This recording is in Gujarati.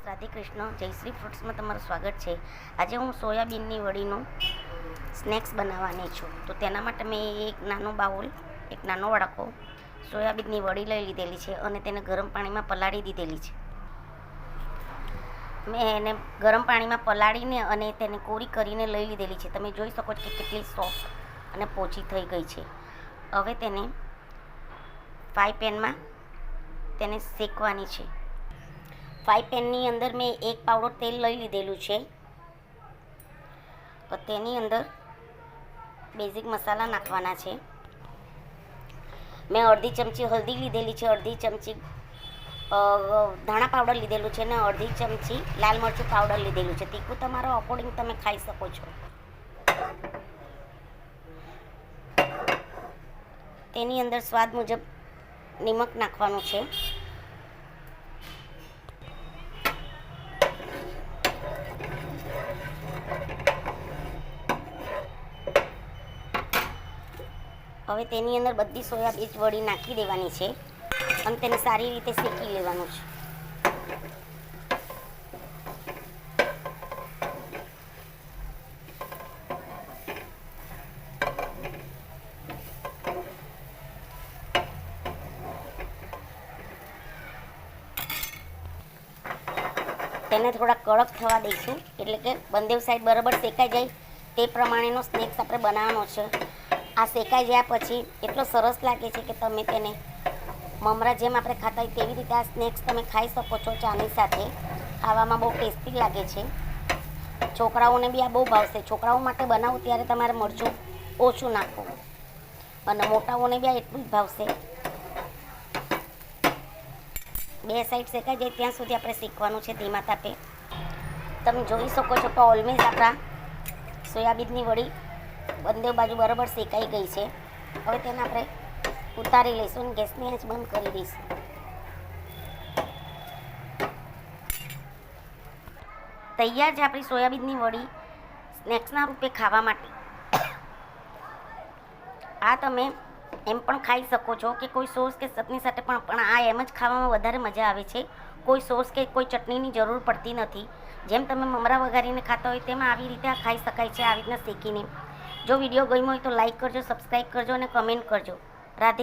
રાધે કૃષ્ણ, જયશ્રી ફ્રૂટ્સમાં તમારું સ્વાગત છે. આજે હું સોયાબીનની વડીનું સ્નેક્સ બનાવવાની છું. તો તેના માટે મેં એક નાનું બાઉલ, એક નાનો વડાકો સોયાબીનની વડી લઈ લીધેલી છે અને તેને ગરમ પાણીમાં પલાળી દીધેલી છે. મેં એને ગરમ પાણીમાં પલાળીને અને તેને કોરી કરીને લઈ લીધેલી છે. તમે જોઈ શકો છો કે કેટલી સોફ્ટ અને પોચી થઈ ગઈ છે. હવે તેને ફ્રાય પેનમાં તેને શેકવાની છે. ફ્રાય પેનની અંદર મેં એક પાવડો તેલ લઈ લીધેલું છે. તો તેની અંદર બેઝિક મસાલા નાખવાના છે. મેં અડધી ચમચી હલ્દી લીધેલી છે, અડધી ચમચી ધાણા પાવડર લીધેલું છે ને અડધી ચમચી લાલ મરચું પાવડર લીધેલું છે. તીખું તમારો અકોર્ડિંગ તમે ખાઈ શકો છો. તેની અંદર સ્વાદ મુજબ નિમક નાખવાનું છે. હવે તેની અંદર બધી સોયાબીન વડી નાખી દેવાની છે અને તેને સારી રીતે શેકી લેવાનું છે. તેને થોડા કડક થવા દઈશું, એટલે કે બંને સાઈડ બરાબર શેકાઈ જાય તે પ્રમાણેનો સ્નેક્સ આપણે બનાવવાનો છે. આ શેકાઈ ગયા પછી એટલો સરસ લાગે છે કે તમે તેને મમરા જેમ આપણે ખાતા હોય તેવી રીતે આ સ્નેક્સ તમે ખાઈ શકો છો. ચાની સાથે ખાવામાં બહુ ટેસ્ટી લાગે છે. છોકરાઓને બી આ બહુ ભાવશે. છોકરાઓ માટે બનાવું ત્યારે તમારે મરચું ઓછું નાખવું અને મોટાઓને બી આ એટલું જ ભાવશે. બે સાઈડ શેકાઈ જાય ત્યાં સુધી આપણે શેકવાનું છે ધીમા તાપે. તમે જોઈ શકો છો કે ઓલવેઝ આપણા સોયાબીનની વડી બંને બાજુ બરાબર શેકાઈ ગઈ છે. હવે તેને આપણે ઉતારી લઈશું અને ગેસની આંચ બંધ કરી દઈશું. તૈયાર છે આપણી સોયાબીનની વડી સ્નેક્સના રૂપે ખાવા માટે. આ તમે એમ પણ ખાઈ શકો છો કે કોઈ સોસ કે ચટણી સાથે પણ આ એમ જ ખાવામાં વધારે મજા આવે છે. કોઈ સોસ કે કોઈ ચટણીની જરૂર પડતી નથી. જેમ તમે મમરા વઘારીને ખાતા હોય તેમ આવી રીતે આ ખાઈ શકાય છે, આવી રીતના શેકીને. જો વિડીયો ગમ્યો હોય તો લાઈક કરજો, સબસ્ક્રાઈબ કરજો અને કમેન્ટ કરજો. રાધે